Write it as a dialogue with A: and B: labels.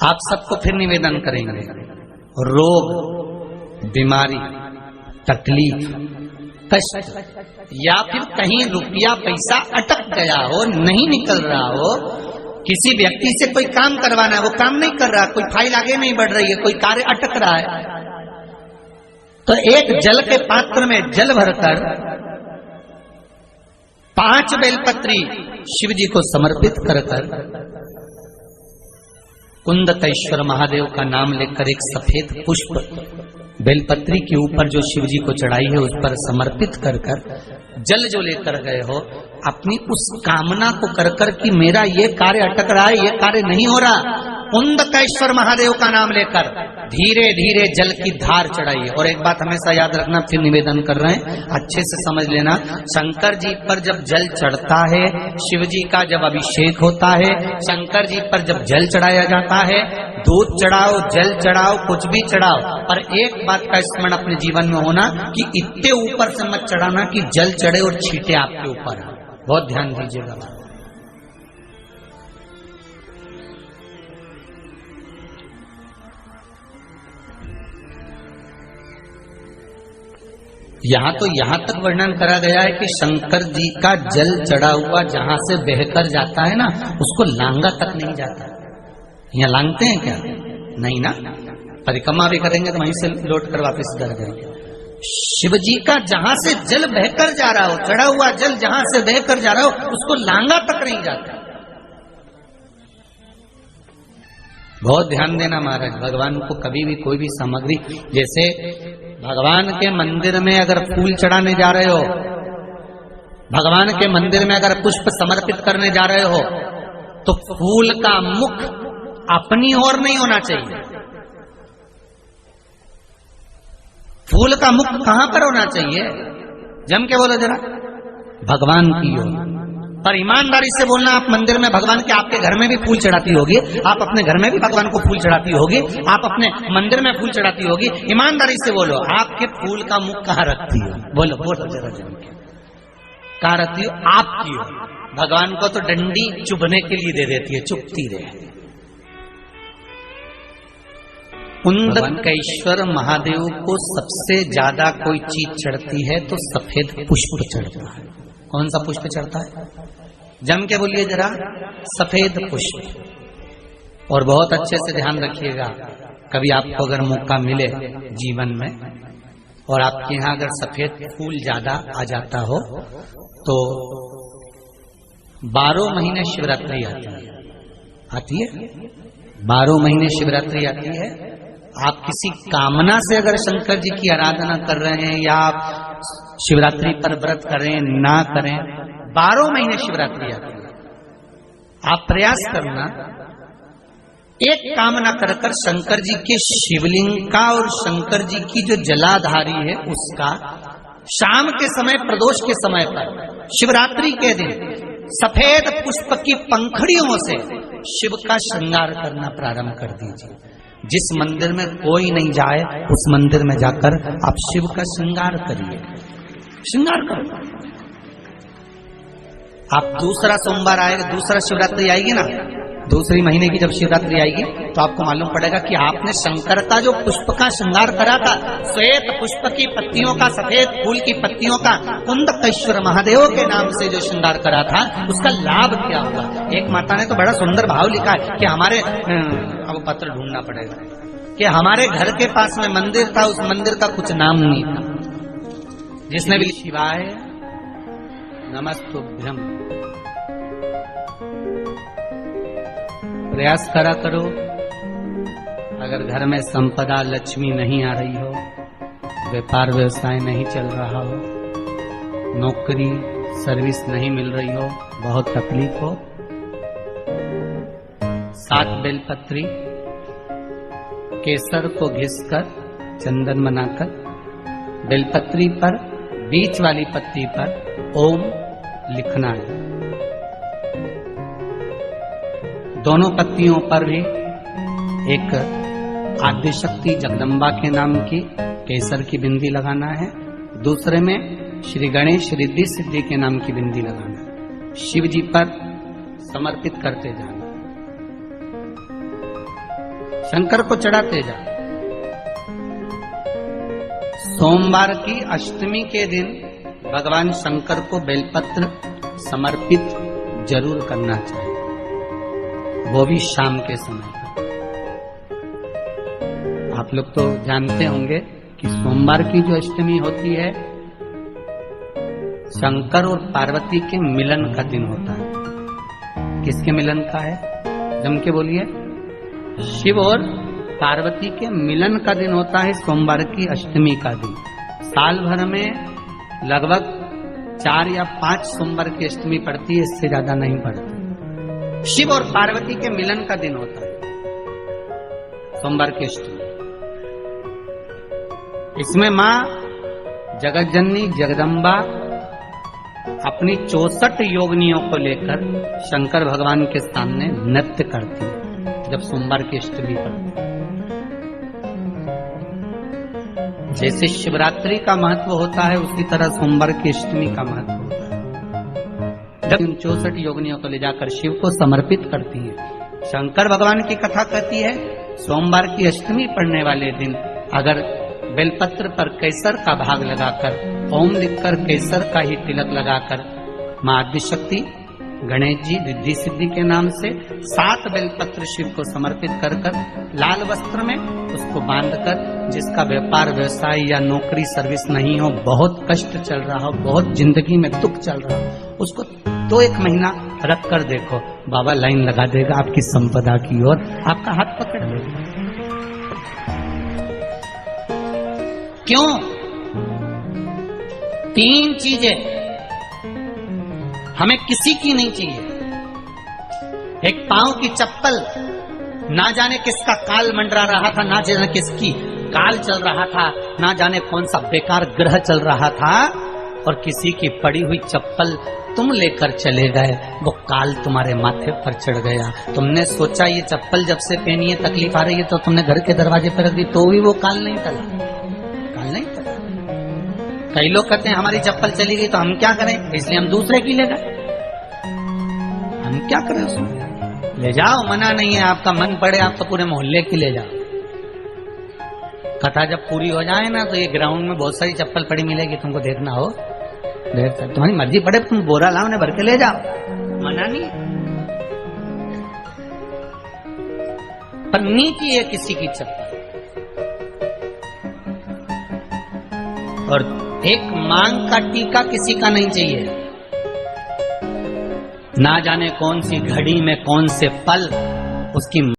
A: आप सबको फिर निवेदन करेंगे, रोग, बीमारी, तकलीफ, कष्ट, या फिर कहीं रुपया पैसा अटक गया हो, नहीं निकल रहा हो, किसी व्यक्ति से कोई काम करवाना है, वो काम नहीं कर रहा, कोई फाइल आगे नहीं बढ़ रही है, कोई कार्य अटक रहा है, तो एक जल के पात्र में जल भरकर 5 बेलपत्री शिव जी को समर्पित कर कुंदकेश्वर महादेव का नाम लेकर एक सफेद पुष्प बेलपत्री के ऊपर जो शिव जी को चढ़ाई है उस पर समर्पित कर जल जो लेकर गए हो, अपनी उस कामना को कर कि मेरा ये कार्य अटक रहा है, ये कार्य नहीं हो रहा, कुंदकेश्वर महादेव का नाम लेकर धीरे धीरे जल की धार चढ़ाइए। और एक बात हमेशा याद रखना, फिर निवेदन कर रहे हैं, अच्छे से समझ लेना, शंकर जी पर जब जल चढ़ता है, शिव जी का जब अभिषेक होता है, शंकर जी पर जब जल चढ़ाया जाता है, दूध चढ़ाओ, जल चढ़ाओ, कुछ भी चढ़ाओ, पर एक बात का स्मरण अपने जीवन में होना कि इतने ऊपर से मत चढ़ाना कि जल चढ़े और छींटे आपके ऊपर। बहुत ध्यान दीजिएगा। यहां तक वर्णन करा गया है कि शंकर जी का जल चढ़ा हुआ जहां से बहकर जाता है ना, उसको लांगा तक नहीं जाता। यहाँ लांगते हैं क्या? नहीं ना, परिक्रमा भी करेंगे तो वहीं से लौट कर वापस घर जाएंगे। शिव जी का जहां से जल बहकर जा रहा हो, चढ़ा हुआ जल जहां से बहकर जा रहा हो, उसको लांगा तक नहीं जाता। बहुत ध्यान देना महाराज, भगवान को कभी भी कोई भी सामग्री, जैसे भगवान के मंदिर में अगर फूल चढ़ाने जा रहे हो, भगवान के मंदिर में अगर पुष्प समर्पित करने जा रहे हो, तो फूल का मुख अपनी ओर नहीं होना चाहिए। फूल का मुख कहां पर होना चाहिए? जम के बोलो जरा, भगवान की ओर। पर ईमानदारी से बोलना, आप मंदिर में भगवान के, आपके घर में भी फूल चढ़ाती होगी, आप अपने घर में भी भगवान को फूल चढ़ाती होगी, आप अपने मंदिर में फूल चढ़ाती होगी, ईमानदारी से बोलो, आपके फूल का मुख कहाँ रखती हो? बोलो बोलो जरा जम के, कहाँ रखती हो? आपकी हो। भगवान को तो डंडी चुभने के लिए दे देती है, चुभती रहे। कुंदकेश्वर महादेव को सबसे ज्यादा कोई चीज चढ़ती है तो सफेद पुष्प चढ़ता है। कौन सा पुष्प चढ़ता है? जम के बोलिए जरा, सफेद पुष्प। और बहुत अच्छे से ध्यान रखिएगा, कभी आपको अगर मौका मिले जीवन में और आपके यहाँ अगर सफेद फूल ज्यादा आ जाता हो, तो 12 महीने शिवरात्रि आती है 12 महीने शिवरात्रि आती है। आप किसी कामना से अगर शंकर जी की आराधना कर रहे हैं, या आप शिवरात्रि पर व्रत करें ना करें, 12 महीने शिवरात्रि आती है। आप प्रयास करना, एक कामना कर शंकर जी के शिवलिंग का और शंकर जी की जो जलाधारी है उसका शाम के समय, प्रदोष के समय पर, शिवरात्रि के दिन सफेद पुष्प की पंखड़ियों से शिव का श्रृंगार करना प्रारंभ कर दीजिए। जिस मंदिर में कोई नहीं जाए उस मंदिर में जाकर आप शिव का श्रृंगार करिए, श्रृंगार करो। आप दूसरा सोमवार आएगा, दूसरा शिवरात्रि आएगी ना, दूसरी महीने की जब शिवरात्रि आएगी, तो आपको मालूम पड़ेगा कि आपने शंकर का जो पुष्प का श्रृंगार करा था, श्वेत पुष्प की पत्तियों का, सफेद फूल की पत्तियों का, कुंदकेश्वर महादेव के नाम से जो श्रृंगार करा था, उसका लाभ क्या हुआ। एक माता ने तो बड़ा सुंदर भाव लिखा है कि हमारे, अब पत्र ढूंढना पड़ेगा, कि हमारे घर के पास में मंदिर था, उस मंदिर का कुछ नाम नहीं था। जिसने भी शिवाय नमस्तुभ्यम प्रयास करा करो। अगर घर में संपदा लक्ष्मी नहीं आ रही हो, व्यापार व्यवसाय नहीं चल रहा हो, नौकरी सर्विस नहीं मिल रही हो, बहुत तकलीफ हो, 7 बेलपत्री केसर को घिसकर चंदन बनाकर बेलपत्री पर, बीच वाली पत्ती पर ओम लिखना है। दोनों पत्तियों पर भी एक आद्यशक्ति जगदम्बा के नाम की केसर की बिंदी लगाना है, दूसरे में श्री गणेश रिद्धि सिद्धि के नाम की बिंदी लगाना है। शिव जी पर समर्पित करते जाना। शंकर को चढ़ाते जा। सोमवार की अष्टमी के दिन भगवान शंकर को बेलपत्र समर्पित जरूर करना चाहिए, वो भी शाम के समय पर। आप लोग तो जानते होंगे कि सोमवार की जो अष्टमी होती है शंकर और पार्वती के मिलन का दिन होता है। किसके मिलन का है? जम के बोलिए। शिव और पार्वती के मिलन का दिन होता है सोमवार की अष्टमी का दिन। साल भर में लगभग 4 या 5 सोमवार की अष्टमी पड़ती है, इससे ज्यादा नहीं पड़ती। शिव और पार्वती के मिलन का दिन होता है सोमवार की अष्टमी। इसमें मां जगतजननी जगदम्बा अपनी 64 योगिनियों को लेकर शंकर भगवान के सामने नृत्य करती है जब सोमवार की अष्टमी पड़ती है। जैसे शिवरात्रि का महत्व होता है उसी तरह सोमवार की अष्टमी का महत्व होता है। जब 64 योगिनियों को ले जाकर शिव को समर्पित करती है। शंकर भगवान की कथा कहती है सोमवार की अष्टमी पड़ने वाले दिन अगर बेलपत्र पर केसर का भाग लगाकर, ओम लिखकर केसर का ही तिलक लगाकर मां आदिशक्ति गणेश जी रिद्धि सिद्धि के नाम से 7 बेलपत्र शिव को समर्पित कर लाल वस्त्र में उसको बांधकर, जिसका व्यापार व्यवसाय या नौकरी सर्विस नहीं हो, बहुत कष्ट चल रहा हो, बहुत जिंदगी में दुख चल रहा हो, उसको 2-1 महीना रख कर देखो, बाबा लाइन लगा देगा आपकी संपदा की ओर, आपका हाथ पकड़ लेगा। क्यों? 3 चीजें हमें किसी की नहीं चाहिए। एक पांव की चप्पल, ना जाने किसका काल मंडरा रहा था, ना जाने किसकी काल चल रहा था, ना जाने कौन सा बेकार ग्रह चल रहा था, और किसी की पड़ी हुई चप्पल तुम लेकर चले गए, वो काल तुम्हारे माथे पर चढ़ गया। तुमने सोचा ये चप्पल जब से पहनी है तकलीफ आ रही है, तो तुमने घर के दरवाजे पर रख दी, तो भी वो काल नहीं टला, काल नहीं टला। कई लोग कहते हैं हमारी चप्पल चली गई तो हम क्या करें, इसलिए हम दूसरे की ले गए। हम क्या करें उसमें? ले जाओ, मना नहीं है, आपका मन पड़े आप तो पूरे मोहल्ले की ले जाओ। कथा जब पूरी हो जाए ना तो ये ग्राउंड में बहुत सारी चप्पल पड़ी मिलेगी, तुमको देखना हो, देख सकते, तुम्हारी मर्जी पड़े तुम बोरा लाओ, उन्हें भर के ले जाओ, मना नहीं। पर नीति है किसी की चप्पल। और एक मांग का टीका किसी का नहीं चाहिए। ना जाने कौन सी घड़ी में कौन से पल उसकी